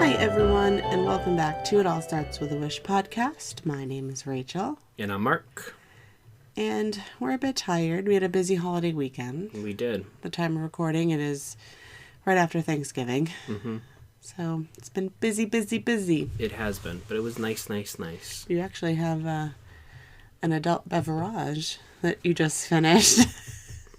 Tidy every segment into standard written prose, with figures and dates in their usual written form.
Hi, everyone, and welcome back to It All Starts With a Wish podcast. My name is Rachel. And I'm Mark. And we're a bit tired. We had a busy holiday weekend. We did. The time of recording, it is right after Thanksgiving. Mm-hmm. So it's been busy, busy, busy. It has been, but it was nice. You actually have an adult beverage that you just finished.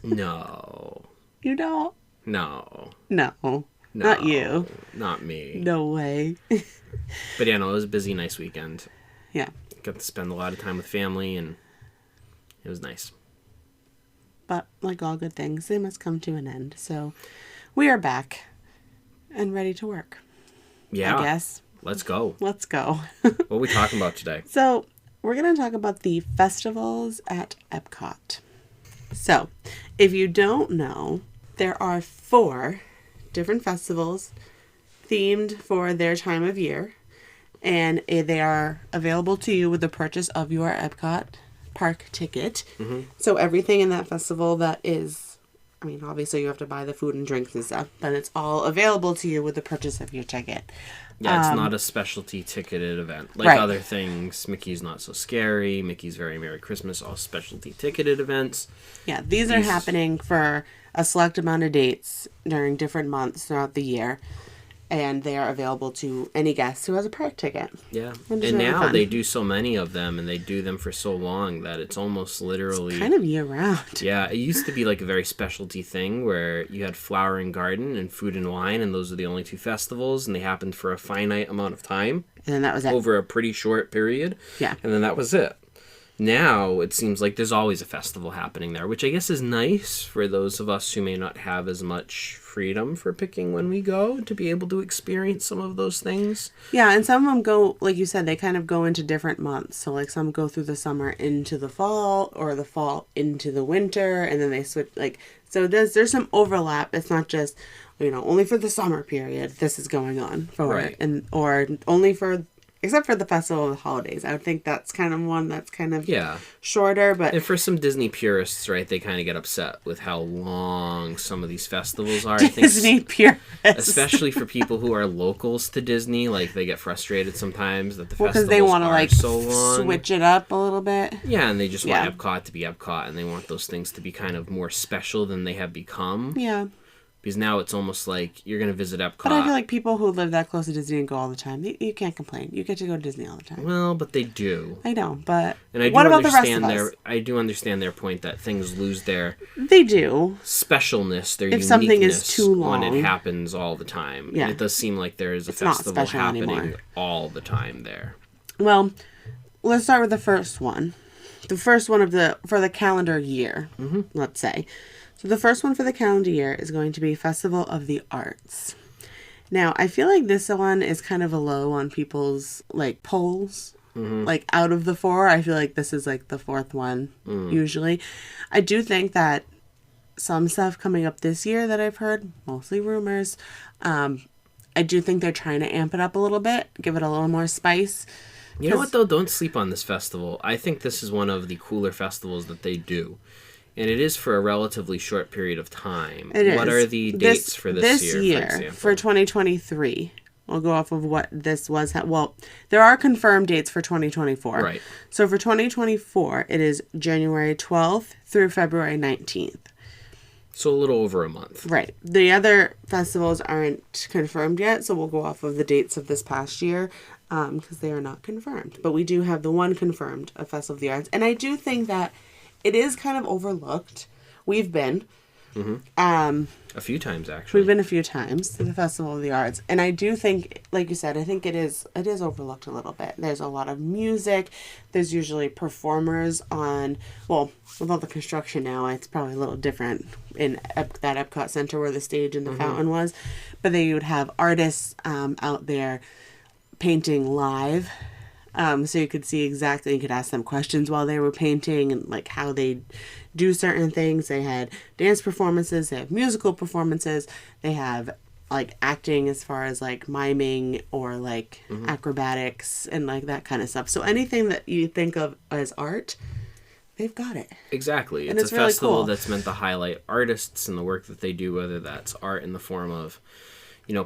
No. You don't? No. No. Not you. Not me. No way. But yeah, no, it was a busy, nice weekend. Yeah. Got to spend a lot of time with family, and it was nice. But like all good things, they must come to an end. So we are back and ready to work. Yeah. I guess. Let's go. Let's go. What are we talking about today? So we're going to talk about the festivals at EPCOT. So if you don't know, there are 4 different festivals themed for their time of year, and they are available to you with the purchase of your EPCOT park ticket. Mm-hmm. So everything in that festival that is, I mean, obviously you have to buy the food and drinks and stuff, but it's all available to you with the purchase of your ticket. Yeah, it's not a specialty ticketed event. Like other things, Mickey's Not So Scary, Mickey's Very Merry Christmas, all specialty ticketed events. Yeah, these are happening for a select amount of dates during different months throughout the year. And they are available to any guest who has a park ticket. Yeah. And really now fun. They do so many of them, and they do them for so long that it's almost literally... It's kind of year-round. Yeah. It used to be like a very specialty thing where you had Flower and Garden and Food and Wine, and those are the only 2 festivals, and they happened for a finite amount of time. And then that was it. Over a pretty short period. Yeah. And then that was it. Now, it seems like there's always a festival happening there, which I guess is nice for those of us who may not have as much freedom for picking when we go to be able to experience some of those things. Yeah, and some of them go, like you said, they kind of go into different months. So, like, some go through the summer into the fall, or the fall into the winter, and then they switch, like, so there's some overlap. It's not just, only for the summer period this is going on for it, or only for... Except for the Festival of the Holidays. I would think that's kind of one that's kind of shorter. But and for some Disney purists, right, they kind of get upset with how long some of these festivals are. Disney purists. Especially for people who are locals to Disney. Like, they get frustrated sometimes that the festivals because they want to, so long. Switch it up a little bit. Yeah, and they just want EPCOT to be EPCOT, and they want those things to be kind of more special than they have become. Yeah. Because now it's almost like you're going to visit Epcot. But I feel like people who live that close to Disney and go all the time, you can't complain. You get to go to Disney all the time. Well, but they do. I know, but and I do what about the rest of us? I do understand their point that things lose their... They do. Specialness, their if uniqueness something is too long. when it happens all the time. Yeah. And it does seem like there is a festival happening anymore. all the time there. Well, let's start with the first one. The first one for the calendar year, let's say. So the first one for the calendar year is going to be Festival of the Arts. Now, I feel like this one is kind of a low on people's, polls. Mm-hmm. Like, out of the 4, I feel like this is, the 4th one, usually. I do think that some stuff coming up this year that I've heard, mostly rumors, I do think they're trying to amp it up a little bit, give it a little more spice. You know what, though? Don't sleep on this festival. I think this is one of the cooler festivals that they do. And it is for a relatively short period of time. What are the dates for this year, for example? For 2023. We'll go off of what this was. Well, there are confirmed dates for 2024. Right. So for 2024, it is January 12th through February 19th. So a little over a month. Right. The other festivals aren't confirmed yet, so we'll go off of the dates of this past year because they are not confirmed. But we do have the one confirmed, a Festival of the Arts. And I do think that it is kind of overlooked. We've been. Mm-hmm. A few times, actually. We've been a few times to the Festival of the Arts. And I do think, like you said, I think it is overlooked a little bit. There's a lot of music. There's usually performers on, well, with all the construction now, it's probably a little different in that Epcot Center where the stage and the fountain was. But they would have artists out there painting live. So you could see exactly, you could ask them questions while they were painting and how they do certain things. They had dance performances, they have musical performances, they have acting as far as miming or acrobatics and that kind of stuff. So anything that you think of as art, they've got it. Exactly. And it's a really festival cool. that's meant to highlight artists and the work that they do, whether that's art in the form of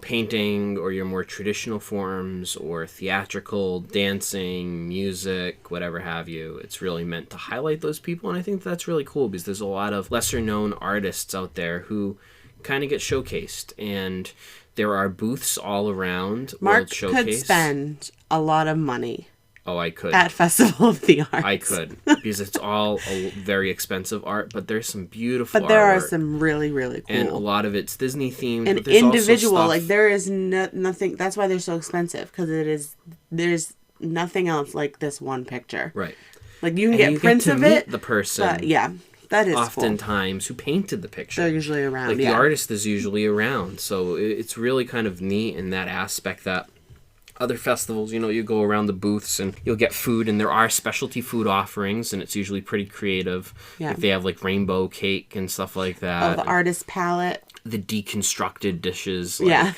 painting or your more traditional forms or theatrical, dancing, music, whatever have you. It's really meant to highlight those people, and I think that's really cool because there's a lot of lesser-known artists out there who kind of get showcased, and there are booths all around Mark World Showcase. could spend a lot of money. Oh, I could. At Festival of the Arts. I could, because it's all very expensive art, but there's some beautiful But there are artwork. some really, really cool. And a lot of it's Disney themed. And but there's individual, also like stuff... there is nothing, that's why they're so expensive, because there's nothing else like this one picture. Right. Like you can And get you prints get to of meet it. the person. But yeah, that is oftentimes who painted the picture. They're usually around, Like the artist is usually around. So it's really kind of neat in that aspect that other festivals, you go around the booths and you'll get food, and there are specialty food offerings, and it's usually pretty creative. Yeah. Like they have like rainbow cake and stuff like that. Oh, the artist palette. The deconstructed dishes. Yeah.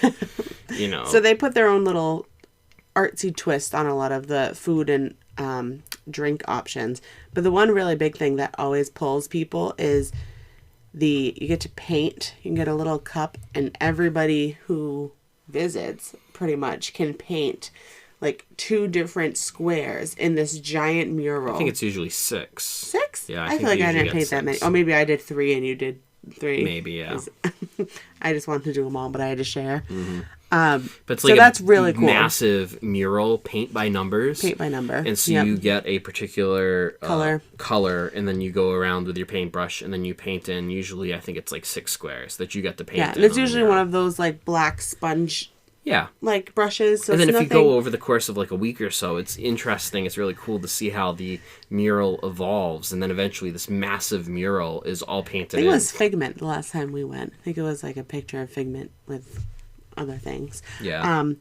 So they put their own little artsy twist on a lot of the food and drink options. But the one really big thing that always pulls people is you get to paint. You can get a little cup, and everybody who visits pretty much can paint like 2 different squares in this giant mural. I think it's usually 6. 6? Yeah, I feel like I didn't paint that many. Or maybe I did 3 and you did 3. Maybe, yeah. I just wanted to do them all, but I had to share. Mm-hmm. But it's like that's really cool. Massive mural, paint by numbers. Paint by number. And so you get a particular color, and then you go around with your paintbrush, and then you paint in, usually I think it's like 6 squares that you get to paint in. Yeah, and it's usually one of those like black sponge like brushes. So and then if you go over the course of like a week or so, it's interesting. It's really cool to see how the mural evolves, and then eventually this massive mural is all painted in. I think it was Figment the last time we went. I think it was like a picture of Figment with other things. Yeah.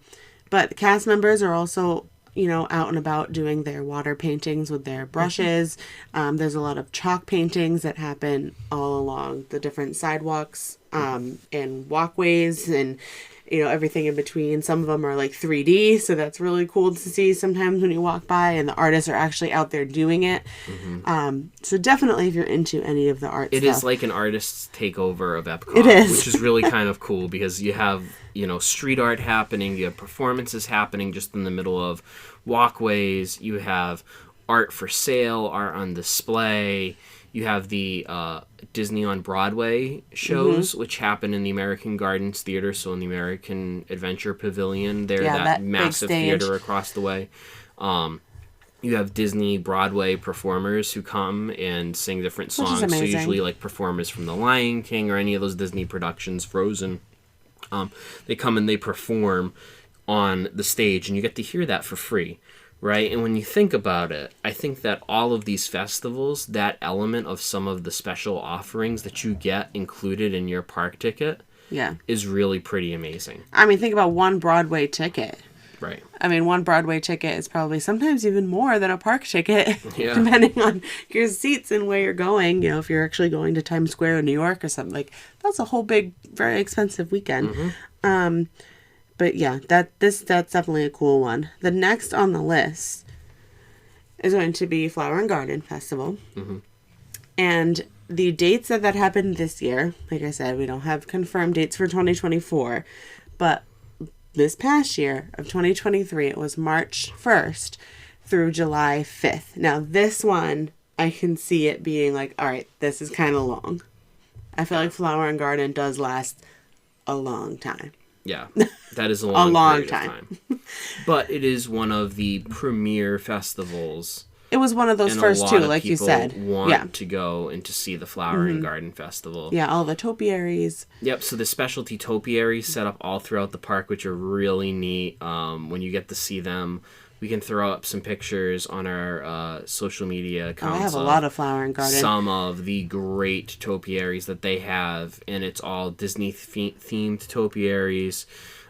But the cast members are also, out and about doing their water paintings with their brushes. There's a lot of chalk paintings that happen all along the different sidewalks and walkways and everything in between. Some of them are like 3D, so that's really cool to see sometimes when you walk by, and the artists are actually out there doing it. So definitely if you're into any of the art It stuff. is like an artist's takeover of EPCOT. It is. Which is really kind of cool because you have, street art happening, you have performances happening just in the middle of walkways, you have art for sale, art on display. You have the Disney on Broadway shows, which happen in the American Gardens Theater, so in the American Adventure Pavilion. They're that massive theater across the way. You have Disney Broadway performers who come and sing different songs. So usually like performers from The Lion King or any of those Disney productions, Frozen. They come and they perform on the stage, and you get to hear that for free. Right? And when you think about it, I think that all of these festivals, that element of some of the special offerings that you get included in your park ticket is really pretty amazing. I mean, think about one Broadway ticket. Right. I mean, one Broadway ticket is probably sometimes even more than a park ticket, depending on your seats and where you're going. If you're actually going to Times Square in New York or something, like that's a whole big, very expensive weekend. But yeah, that's definitely a cool one. The next on the list is going to be Flower and Garden Festival. And the dates that happened this year, like I said, we don't have confirmed dates for 2024. But this past year of 2023, it was March 1st through July 5th. Now, this one, I can see it being like, all right, this is kind of long. I feel like Flower and Garden does last a long time. Yeah, that is a long, long period of time. But it is one of the premier festivals. It was one of those first two, like you said. Want to go and to see the Flower and Garden Festival. Yeah, all the topiaries. Yep, so the specialty topiaries set up all throughout the park, which are really neat. When you get to see them, we can throw up some pictures on our social media accounts. I have a lot of Flower and Garden. Some of the great topiaries that they have, and it's all Disney themed topiaries.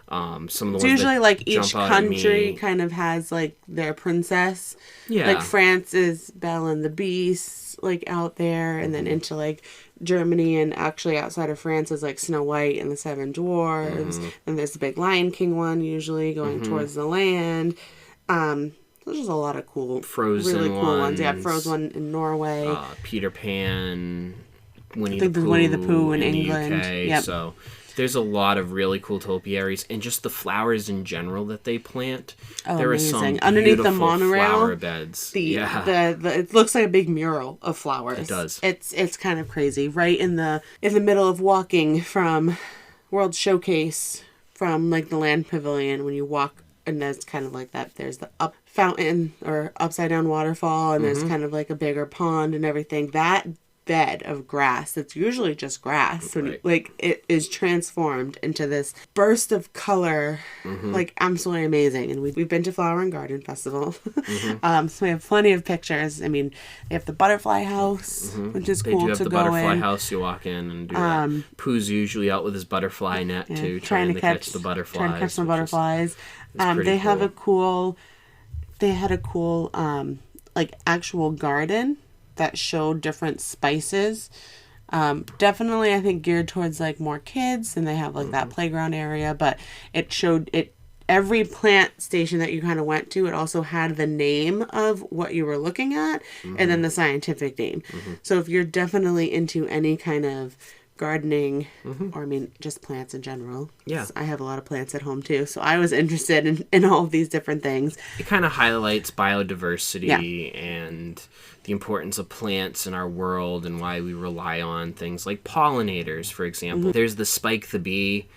Some of the it's ones usually that like each jump out at country me. kind of has like their princess. Yeah. Like France is Belle and the Beast, like out there, and then into like Germany, and actually outside of France is like Snow White and the Seven Dwarves. And there's the big Lion King one usually going towards the land. There's just a lot of cool, Frozen really cool ones. Yeah, Frozen in Norway. Peter Pan, I think there's Winnie the Pooh in England. UK. Yep. So There's a lot of really cool topiaries, and just the flowers in general that they plant. Oh, there amazing. are some Underneath the beautiful monorail, flower beds. the it looks like a big mural of flowers. It does. It's kind of crazy. Right in the middle of walking from World Showcase, from like the land pavilion, when you walk, and there's kind of like that. There's the up fountain or upside down waterfall, and there's kind of like a bigger pond and everything. That bed of grass that's usually just grass, when like it is transformed into this burst of color, like absolutely amazing. And we've been to Flower and Garden Festival, so we have plenty of pictures. I mean, they have the butterfly house, which is cool to go in. They do have the butterfly house. You walk in and do that. Pooh's usually out with his butterfly net too, trying to catch the butterflies. Trying to catch some butterflies. They have a cool. They had a cool like actual garden that showed different spices. Definitely, I think, geared towards like more kids, and they have like that playground area, but it showed it. Every plant station that you kind of went to, it also had the name of what you were looking at, and then the scientific name. So if you're definitely into any kind of gardening, or I mean just plants in general, I have a lot of plants at home too, so I was interested in all of these different things. It kind of highlights biodiversity and the importance of plants in our world, and why we rely on things like pollinators, for example. There's the Spike the Bee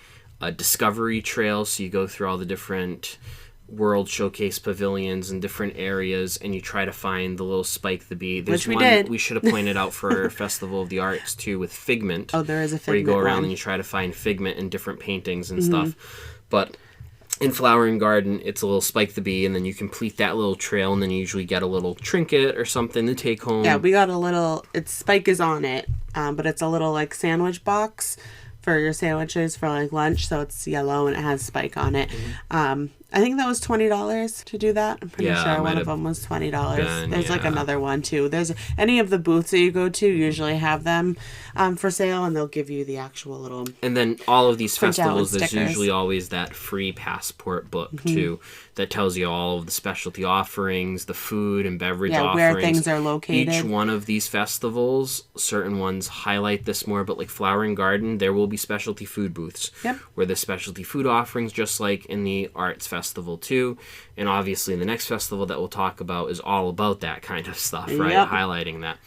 discovery trail, so you go through all the different World Showcase pavilions in different areas, and you try to find the little Spike the Bee. There's Which we one did. We should have pointed out for Festival of the Arts too, with Figment. Oh, there is a Figment where you go around one. and you try to find Figment in different paintings and stuff. But in Flower and Garden, it's a little Spike the Bee, and then you complete that little trail, and then you usually get a little trinket or something to take home. Yeah, we got a little. Its Spike is on it, but it's a little like sandwich box for your sandwiches for like lunch. So it's yellow and it has Spike on it. I think that was $20 to do that. I'm pretty sure one of them was $20. There's like another one too. There's any of the booths that you go to usually have them for sale, and they'll give you the actual little. And then all of these print out festivals, there's stickers. usually always that free passport book too, that tells you all of the specialty offerings, the food and beverage offerings, where things are located. Each one of these festivals, certain ones highlight this more, but like Flower and Garden, there will be specialty food booths. Where the specialty food offerings, just like in the arts festival too. And obviously the next festival that we'll talk about is all about that kind of stuff, right? Highlighting that.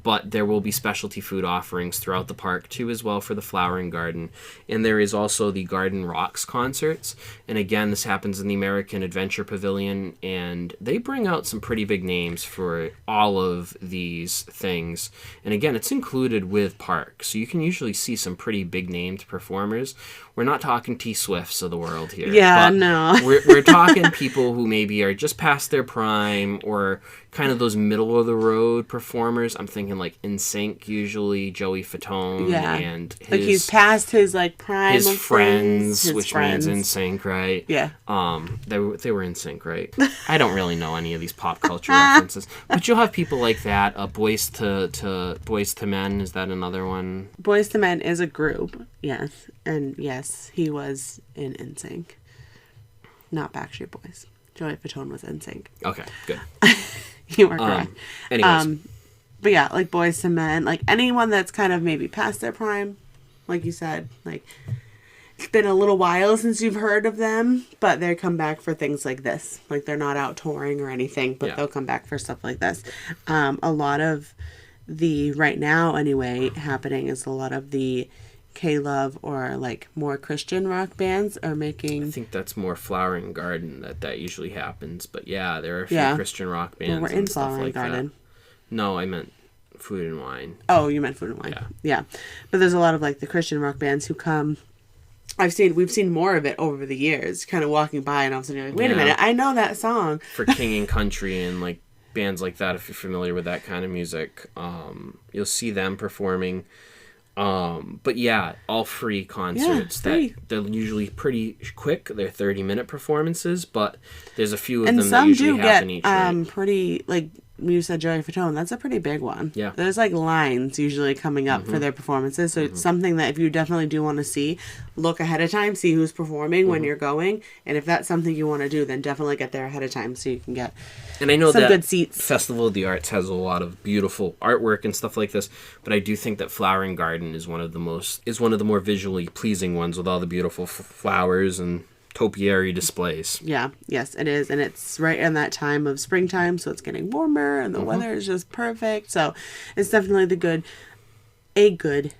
But there will be specialty food offerings throughout the park too, as well, for the Flower and Garden. And there is also the Garden Rocks concerts. And again, this happens in the American Adventure Pavilion, and they bring out some pretty big names for all of these things. And again, it's included with park, so you can usually see some pretty big named performers. We're not talking T-Swifts of the world here. Yeah, but no. we're talking people who maybe are just past their prime, or kind of those middle of the road performers. I'm thinking like NSYNC, usually Joey Fatone, and his, like he's past his like prime. His of friends, his which friends. means NSYNC, right? Yeah. They were NSYNC, right? I don't really know any of these pop culture references, but you'll have people like that. Boys to Men, is that another one? Boys to Men is a group, yes, and yes, he was in NSYNC, not Backstreet Boys. Joey Fatone was NSYNC. Okay, good. You are correct. Anyways. But yeah, like Boys to Men, like anyone that's kind of maybe past their prime, like you said, like it's been a little while since you've heard of them, but they come back for things like this. Like they're not out touring or anything, but they'll come back for stuff like this. A lot of the, right now anyway, happening is a lot of the K-Love or like more Christian rock bands are making. I think that's more Flower and Garden that usually happens, but yeah, there are a few Christian rock bands. We're in and stuff Flower like and Garden. That. No, I meant Food and Wine. Oh, you meant Food and Wine. Yeah. But there's a lot of like the Christian rock bands who come. We've seen more of it over the years, kind of walking by, and all of a sudden you're like, wait a minute, I know that song. For King and Country and like bands like that, if you're familiar with that kind of music, you'll see them performing. But yeah, all free concerts. Free. They're usually pretty quick. They're 30-minute performances, but there's a few of and them some that usually do happen get each night. pretty like you said Joey Fatone, that's a pretty big one. Yeah. There's like lines usually coming up for their performances. So it's something that if you definitely do want to see, look ahead of time, see who's performing when you're going. And if that's something you want to do, then definitely get there ahead of time so you can get and I know some that good seats. Festival of the Arts has a lot of beautiful artwork and stuff like this, but I do think that Flowering Garden is one of the more visually pleasing ones with all the beautiful flowers and topiary displays. Yeah, yes, it is. And it's right in that time of springtime, so it's getting warmer and the weather is just perfect. So it's definitely a good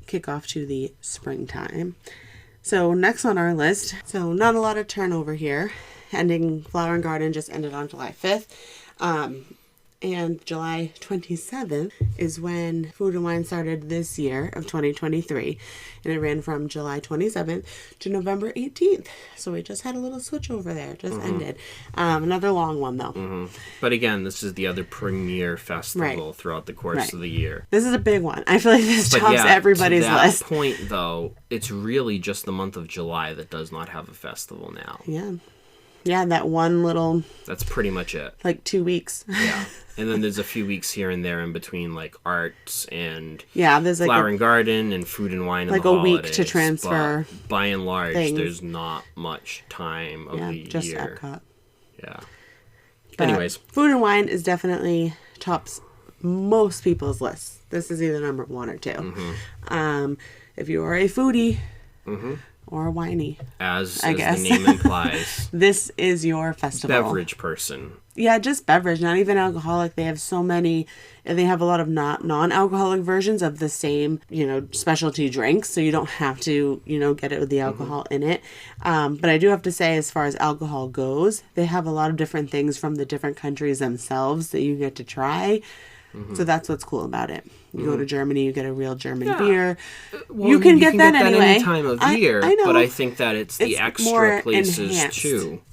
kickoff to the springtime. So next on our list, so not a lot of turnover here. Flower and Garden just ended on July 5th. And July 27th is when Food and Wine started this year of 2023. And it ran from July 27th to November 18th. So we just had a little switch over there. Just ended. Another long one, though. But again, this is the other premier festival throughout the course of the year. This is a big one. I feel like this tops everybody's list. To that point, though, it's really just the month of July that does not have a festival now. Yeah. Yeah, that one little... That's pretty much it. Like 2 weeks. Yeah. And then there's a few weeks here and there in between, like arts and there's like Flower and Garden and Food and Wine like and the holidays. Like a week to transfer. But by and large, things. there's not much time of the just year. EPCOT. Yeah. But anyways. Food and Wine is definitely tops most people's lists. This is either number 1 or 2. If you are a foodie... Or a whiny. As the name implies. This is your festival. Beverage person. Yeah, just beverage, not even alcoholic. They have so many, and they have a lot of non-alcoholic versions of the same, specialty drinks. So you don't have to, get it with the alcohol in it. But I do have to say, as far as alcohol goes, they have a lot of different things from the different countries themselves that you get to try. So that's what's cool about it. You go to Germany, you get a real German beer. Well, you can get that anyway. Any time of year, I know. But I think that it's the extra places enhanced. Too.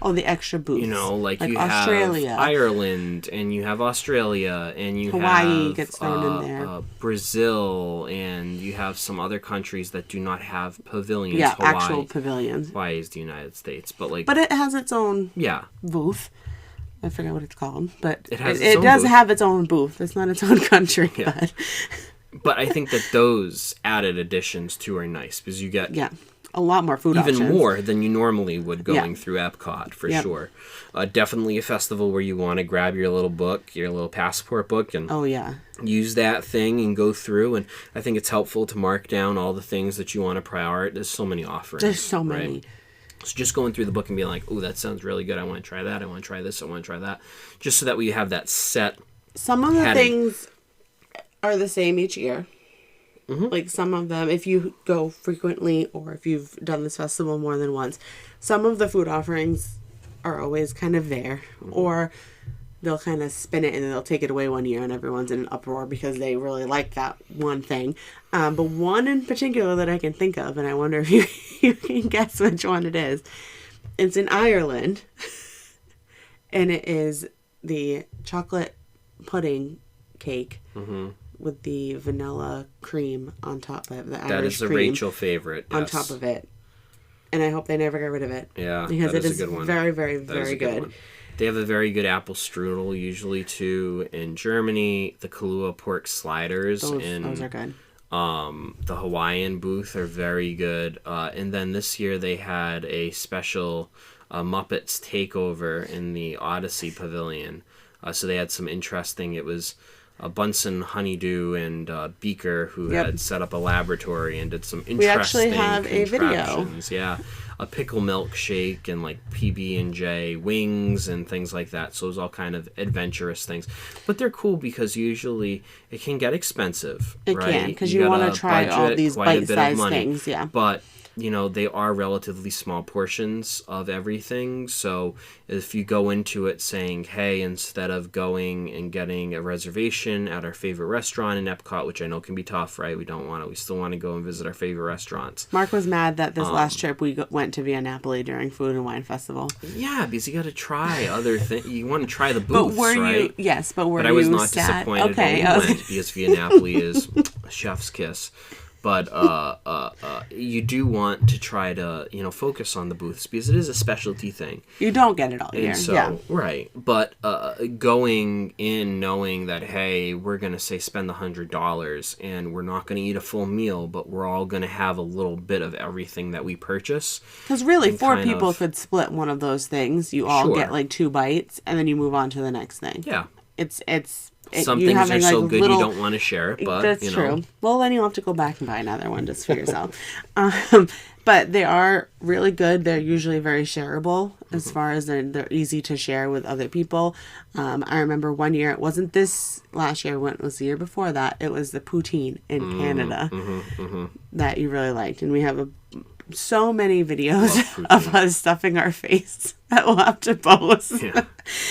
Oh, the extra booths. Like you Australia. have Ireland, and you have Australia, and you Hawaii have gets thrown in there. Brazil, and you have some other countries that do not have pavilions. Yeah, Hawaii, actual pavilions. Hawaii is the United States, but it has its own booth. I forget what it's called, but it does have its own booth. It's not its own country, But I think that those added additions too are nice because you get a lot more food options. Even more than you normally would going through EPCOT, for sure. Definitely a festival where you want to grab your little book, your little passport book, and use that thing and go through. And I think it's helpful to mark down all the things that you want to prioritize. There's so many offerings. There's so many. Right? So just going through the book and being like, oh, that sounds really good. I want to try that. I want to try this. I want to try that. Just so that we have that set. Some of the things are the same each year. Like some of them, if you go frequently or if you've done this festival more than once, some of the food offerings are always kind of there. Or they'll kind of spin it and they'll take it away one year and everyone's in an uproar because they really like that one thing. But one in particular that I can think of, and I wonder if you can guess which one it is. It's in Ireland. And it is the chocolate pudding cake with the vanilla cream on top of it. The Irish that is the cream Rachel favorite. on top of it. And I hope they never get rid of it. Yeah, because that it is a good one. Very, very, very good. They have a very good apple strudel usually too in Germany. The Kahlua pork sliders those are good. The Hawaiian booth are very good. And then this year they had a special Muppets takeover in the Odyssey Pavilion. So they had some interesting. It was Bunsen Honeydew and Beaker who had set up a laboratory and did some interesting we actually have a video. Yeah, a pickle milkshake and like PB&J wings and things like that. So it was all kind of adventurous things, but they're cool because usually it can get expensive. It can because you want to try all these bite-sized things. Yeah, but they are relatively small portions of everything. So if you go into it saying, hey, instead of going and getting a reservation at our favorite restaurant in EPCOT, which I know can be tough, right? We still want to go and visit our favorite restaurants. Mark was mad that this last trip we went to Via Napoli during Food and Wine Festival. Yeah, because you got to try other things. You want to try the booths, right? Yes, but I was not disappointed when we went because Via Napoli is a chef's kiss. But you do want to try to, focus on the booths because it is a specialty thing. You don't get it all year. And so, yeah. Right. But going in knowing that, hey, we're going to say spend $100 and we're not going to eat a full meal, but we're all going to have a little bit of everything that we purchase. Because really, 4 people could split one of those things. You all get like 2 bites, and then you move on to the next thing. Yeah. Some things are so good you don't want to share it, but that's true. Well, then you'll have to go back and buy another one just for yourself. But they are really good. They're usually very shareable as far as they're easy to share with other people. I remember one year, it wasn't this last year, it was the year before that, it was the poutine in Canada that you really liked. And we have so many videos of us stuffing our face that we'll have to post.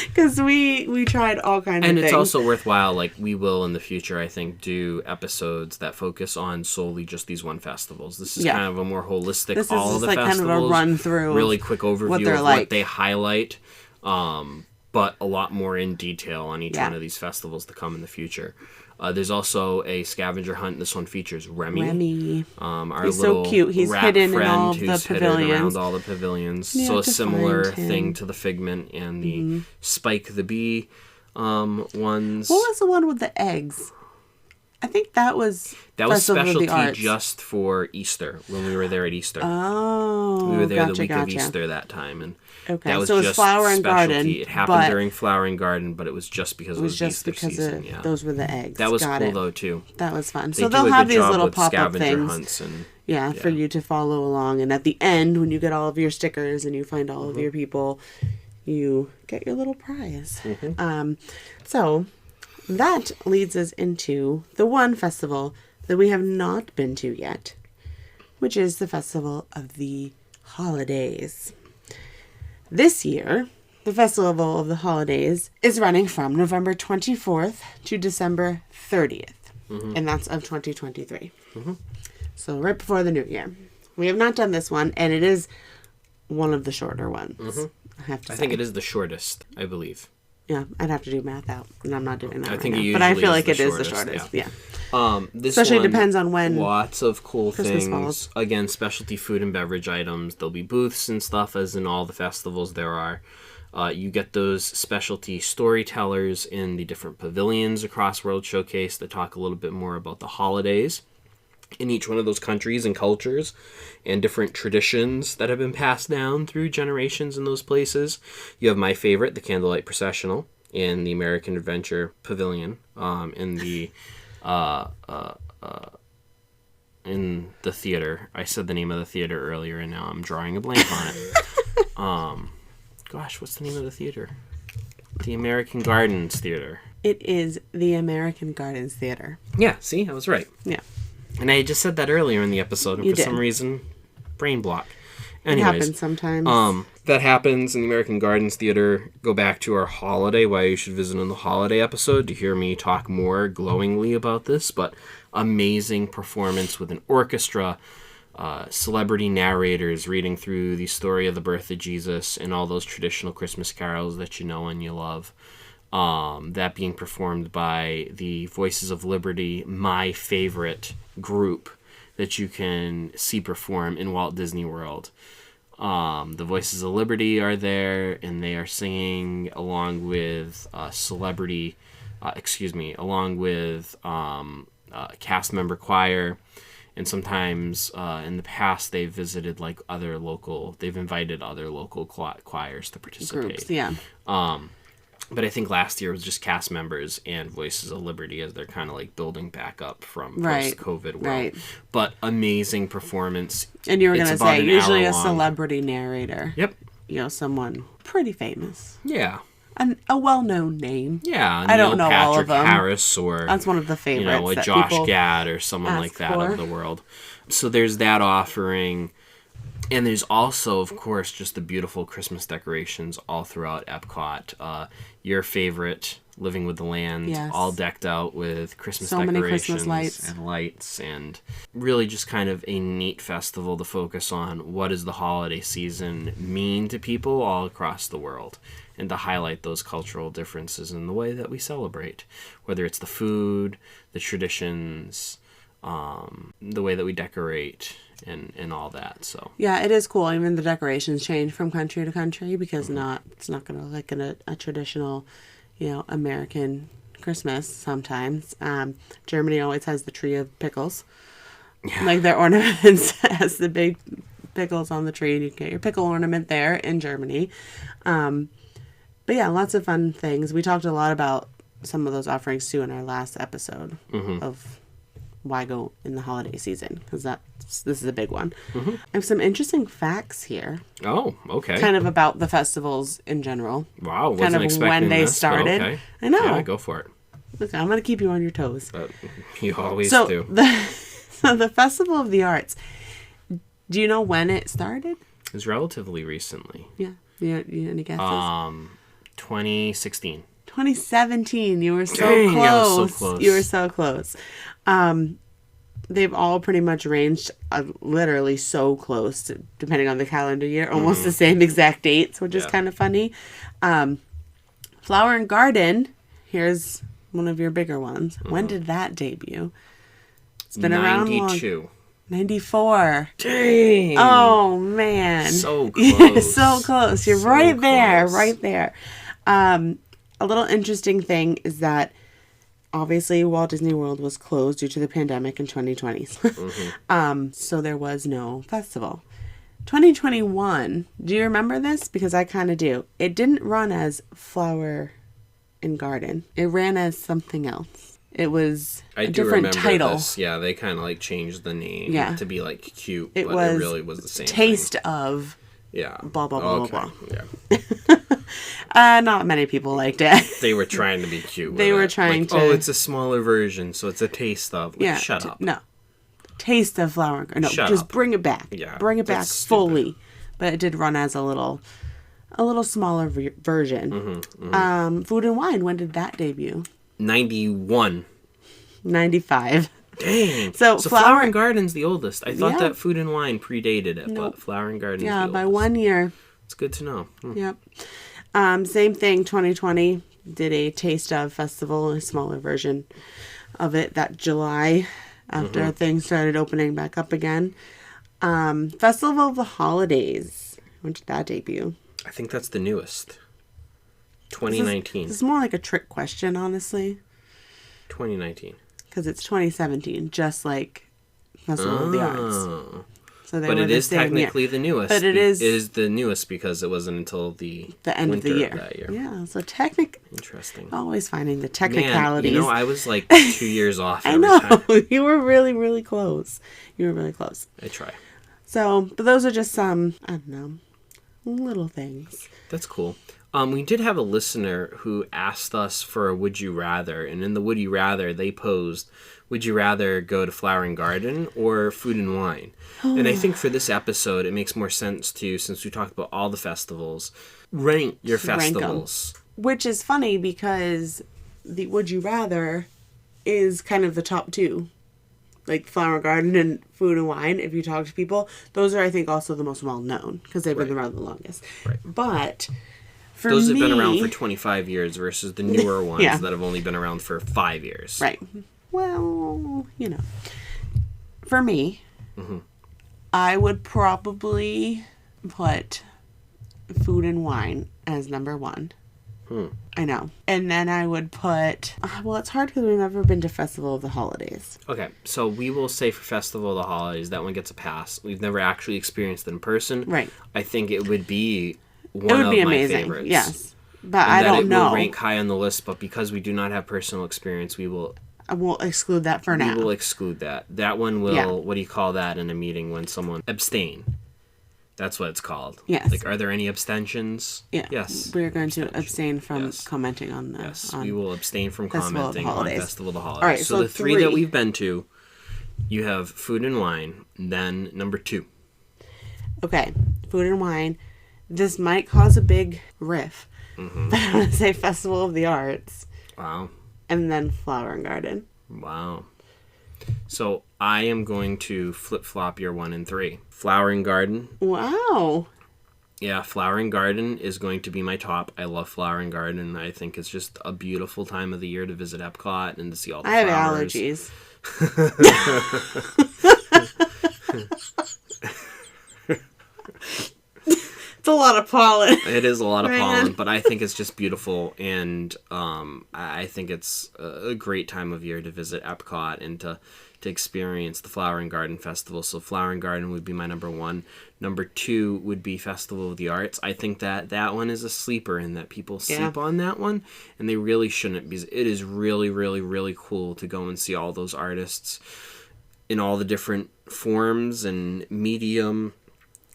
Because we tried all kinds of things. And it's also worthwhile, like we will in the future, I think, do episodes that focus on solely just these one festivals. This is kind of a more holistic, this all of the festivals. Kind of a run through. Really quick overview of what they highlight. But a lot more in detail on each one of these festivals to come in the future. There's also a scavenger hunt. This one features Remy. Our he's little so cute. He's hidden in all the pavilions. Around all the pavilions. So a similar thing to the Figment and the Spike the Bee ones. What was the one with the eggs? I think that was specialty just for Easter when we were there at Easter. Oh, we were there the week of Easter that time, and okay, that was so it was just Flower and specialty. Garden. It happened during Flower and Garden, but it was just because it was just Easter because season. those were the eggs. That was cool though too. That was fun. They so they'll have these little pop-up things. Hunts and, for you to follow along, and at the end, when you get all of your stickers and you find all of your people, you get your little prize. So that leads us into the one festival that we have not been to yet, which is the Festival of the Holidays. This year, the Festival of the Holidays is running from November 24th to December 30th, and that's of 2023. So right before the new year. We have not done this one, and it is one of the shorter ones, I have to say. I think it is the shortest, I believe. Yeah, I'd have to do math out, and I'm not doing that but I feel like it is the shortest. Yeah. This especially one, depends on when lots of cool Christmas things. falls. Again, specialty food and beverage items. There'll be booths and stuff, as in all the festivals there are. You get those specialty storytellers in the different pavilions across World Showcase that talk a little bit more about the holidays in each one of those countries and cultures and different traditions that have been passed down through generations in those places. You have my favorite, the Candlelight Processional in the American Adventure Pavilion, in the theater. I said the name of the theater earlier and now I'm drawing a blank on it. Gosh, what's the name of the theater? The American Gardens Theater. It is the American Gardens Theater. Yeah, see, I was right. Yeah. And I just said that earlier in the episode, and some reason, brain block. Anyways, it happens sometimes. That happens in the American Gardens Theater. Go back to our holiday, why you should visit in the holiday episode to hear me talk more glowingly about this. But amazing performance with an orchestra, celebrity narrators reading through the story of the birth of Jesus and all those traditional Christmas carols that you know and you love. That being performed by the Voices of Liberty, my favorite group that you can see perform in Walt Disney World. The Voices of Liberty are there, and they are singing along with along with cast member choir. And sometimes in the past they've visited they've invited other local choirs to participate. Groups, yeah. But I think last year was just cast members and Voices of Liberty as they're kind of like building back up from post-COVID world. Right. But amazing performance. And you were going to say, usually a celebrity narrator. Yep. Someone pretty famous. Yeah. A well-known name. Yeah. I don't know Patrick all of them. Harris or... That's one of the favorites. A Josh Gad or someone like that of the world. So there's that offering. And there's also, of course, just the beautiful Christmas decorations all throughout Epcot. Your favorite, Living with the Land, all decked out with Christmas decorations many Christmas lights. And lights. And really just kind of a neat festival to focus on what does the holiday season mean to people all across the world. And to highlight those cultural differences in the way that we celebrate. Whether it's the food, the traditions, the way that we decorate and all that. So Yeah, it is cool. Even the decorations change from country to country because it's not going to look like a traditional, American Christmas sometimes. Germany always has the tree of pickles. yeah. Like their ornaments has the big pickles on the tree, and you get your pickle ornament there in Germany. But yeah, lots of fun things. We talked a lot about some of those offerings too in our last episode of why go in the holiday season, because this is a big one. I have some interesting facts here. Oh, okay. Kind of about the festivals in general. Wow, kind wasn't of expecting when they this, but started. okay. I know. Yeah, go for it. Look, I'm going to keep you on your toes. You always So do. So the Festival of the Arts. Do you know when it started? It was relatively recently. Yeah. You any guesses? 2016. 2017. You were so Dang, close. I was so close. You were so close. They've all pretty much ranged literally so close, depending on the calendar year, almost the same exact dates, which is kind of funny. Flower and Garden, here's one of your bigger ones. When did that debut? It's been around long. 92. 94. Dang. Oh, man. So close. So close. You're So right there. close. Right there. A little interesting thing is that obviously Walt Disney World was closed due to the pandemic in 2020. So there was no festival. 2021, do you remember this? Because I kind of do. It didn't run as Flower and Garden. It ran as something else. It was I a do different remember title. this. Yeah, they kind of like changed the name to be like cute, It but was it really was the same Taste thing. of Yeah. blah, blah, blah, okay. blah, Yeah. not many people liked it. They were trying to be cute. They with were it. trying like, to- Oh, it's a smaller version, so it's a taste of. Like, Yeah. shut up. No. Taste of Flower and Garden. No, Shut just up. bring it back. Yeah, Bring it back that's stupid. fully. But it did run as a little smaller version. Food and Wine, when did that debut? 91. 95. Dang. So Flower and Garden's the oldest. I thought Yeah. that Food and Wine predated it, but Flower and Garden's Yeah, the by oldest. 1 year. It's good to know. Yep. Same thing, 2020 did a Taste of Festival, a smaller version of it that July after things started opening back up again. Festival of the Holidays. When did that debut? I think that's the newest. 2019. This is more like a trick question, honestly, 2019. because it's 2017, just like Festival of the Arts. Oh. So they But were it the is same year. technically the newest. But it is the newest because it wasn't until the end of the winter year. that year. Yeah, so Interesting. always finding the Man, technicalities. I was like 2 years off I every know. time. You were really, really close. You were really close. I try. So, but those are just some, I don't know, little things. That's cool. We did have a listener who asked us for a would you rather, and in the would you rather, they posed, would you rather go to Flower and Garden or Food and Wine? And I think for this episode, it makes more sense to, since we talked about all the festivals, rank your Rank 'em. festivals. Which is funny because the would you rather is kind of the top two. Like Flower Garden and Food and Wine, if you talk to people, those are, I think, also the most well known because they've been around the longest. Right. But for Those me, have been around for 25 years versus the newer ones Yeah. that have only been around for 5 years. right. Well, for me, I would probably put Food and Wine as number one. I know. And then I would put, well, it's hard because we've never been to Festival of the Holidays. Okay, so we will say for Festival of the Holidays, that one gets a pass. We've never actually experienced it in person. Right. I think it would be one It would of be my amazing. favorites. Yes. But And I that don't it know. will rank high on the list, but because we do not have personal experience, we will I will exclude that for now. exclude that. That one will, Yeah. what do you call that in a meeting when someone abstain? That's what it's called. Yes. Like, are there any abstentions? Yeah. Yes. We're going to abstain from Yes. commenting on the. Yes, on, we will abstain from Festival of the commenting on Holidays. Festival of the Holidays. All right, so so the three that three. we've been to, you have Food and Wine, then number 2. Okay. Food and Wine. This might cause a big riff. Mm-hmm. But I'm going to say Festival of the Arts. Wow. And then Flower and Garden. Wow. So I am going to flip-flop your 1 and 3. Flower and Garden. Wow. Yeah, Flower and Garden is going to be my top. I love Flower and Garden. I think it's just a beautiful time of the year to visit EPCOT and to see all the I have flowers. allergies. It's a lot of pollen. It is a lot of Right. pollen, but I think it's just beautiful, and I think it's a great time of year to visit Epcot and to experience the Flower and Garden Festival. So Flower and Garden would be my number one. Number two would be Festival of the Arts. I think that one is a sleeper and that people sleep on that one, and they really shouldn't, because it is really, really, really cool to go and see all those artists in all the different forms and medium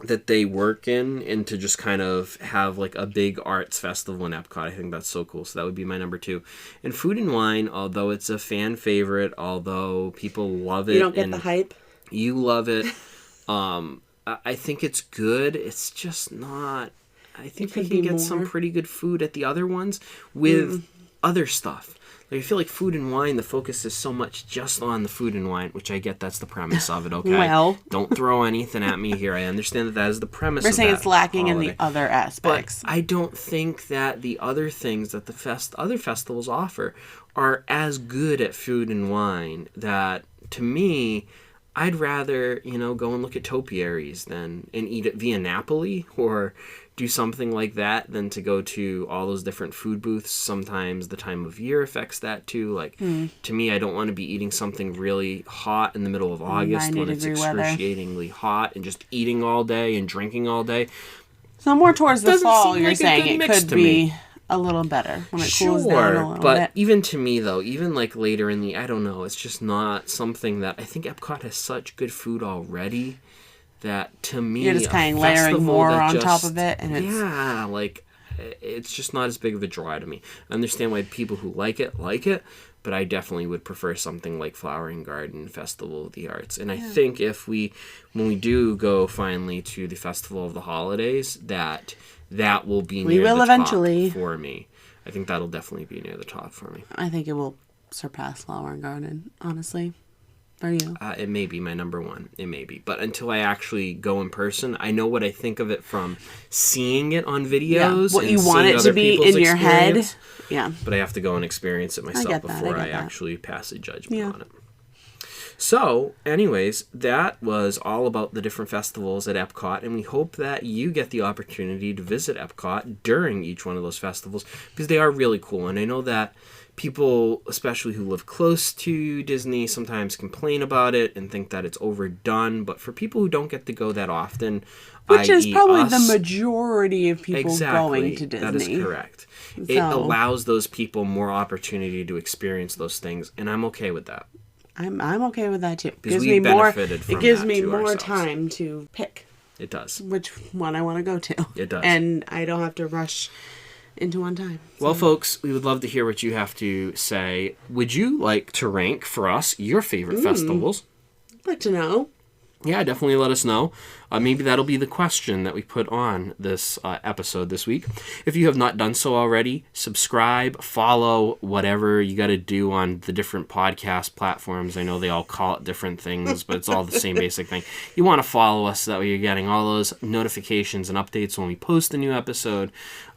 that they work in, and to just kind of have like a big arts festival in Epcot. I think that's so cool. So that would be my number two. And Food and Wine, although it's a fan favorite, although people love it. You don't get the hype? You love it. I think it's good. It's just not... I think you can get some pretty good food at the other ones with other stuff. Like, I feel like Food and Wine, the focus is so much just on the food and wine, which I get that's the premise of it, okay? Well. Don't throw anything at me here. I understand that is the premise We're of saying that it's lacking holiday. in the other aspects. But I don't think that the other things that the other festivals offer are as good at Food and Wine. That, to me, I'd rather, go and look at topiaries and eat at Via Napoli, or do something like that, than to go to all those different food booths. Sometimes the time of year affects that too. Like, to me, I don't want to be eating something really hot in the middle of August when it's excruciatingly hot, and just eating all day and drinking all day. So more towards the Doesn't fall, seem you're like a saying good it mix could to be me. a little better when it cools down a little But bit. even to me, though, even like later in the, I don't know, it's just not something that, I think Epcot has such good food already that, to me, You're just kind of layering more on top of it, and it's... Yeah, like, it's just not as big of a draw to me. I understand why people who like it, but I definitely would prefer something like Flower and Garden Festival of the Arts. And I think when we do go finally to the Festival of the Holidays, that will be near the eventually. top for me. I think that'll definitely be near the top for me. I think it will surpass Flower and Garden, honestly. For you. It may be my number one. It may be. But until I actually go in person, I know what I think of it from seeing it on videos. What and you want seeing it other to be people's in your head. experience. Yeah. But I have to go and experience it myself before I get that. actually pass a judgment on it. So, anyways, that was all about the different festivals at Epcot, and we hope that you get the opportunity to visit Epcot during each one of those festivals, because they are really cool. And I know that people, especially who live close to Disney, sometimes complain about it and think that it's overdone. But for people who don't get to go that often, which is probably us, the majority of people going to Disney. That is correct. It allows those people more opportunity to experience those things, and I'm okay with that. I'm okay with that too. Because we benefited from it gives that me to more ourselves. time to pick It does. which one I want to go to. It does. And I don't have to rush into one time. Well, folks, we would love to hear what you have to say. Would you like to rank for us your favorite festivals? I'd like to know. Yeah, definitely let us know. Maybe that'll be the question that we put on this episode this week. If you have not done so already, subscribe, follow, whatever you got to do on the different podcast platforms. I know they all call it different things, but it's all the same basic thing. You want to follow us so that way you're getting all those notifications and updates when we post a new episode,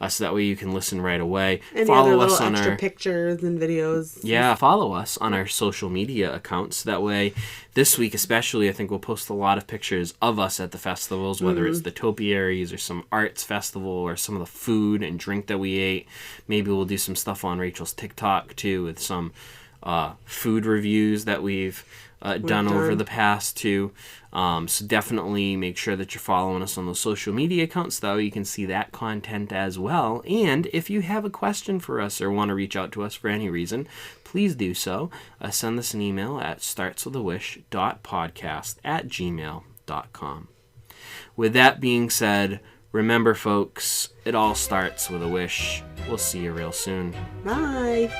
so that way you can listen right away. Any Follow other us little on extra our pictures and videos. Yeah, follow us on our social media accounts. That way, this week especially, I think we'll post a lot of pictures of us at the festivals, whether it's the topiaries or some arts festival or some of the food and drink that we ate. Maybe we'll do some stuff on Rachel's TikTok too, with some food reviews that we've done over the past too. So definitely make sure that you're following us on those social media accounts, though. You can see that content as well. And if you have a question for us or want to reach out to us for any reason, please do so. Send us an email at startswithawish.podcast@gmail.com. With that being said, remember, folks, it all starts with a wish. We'll see you real soon. Bye.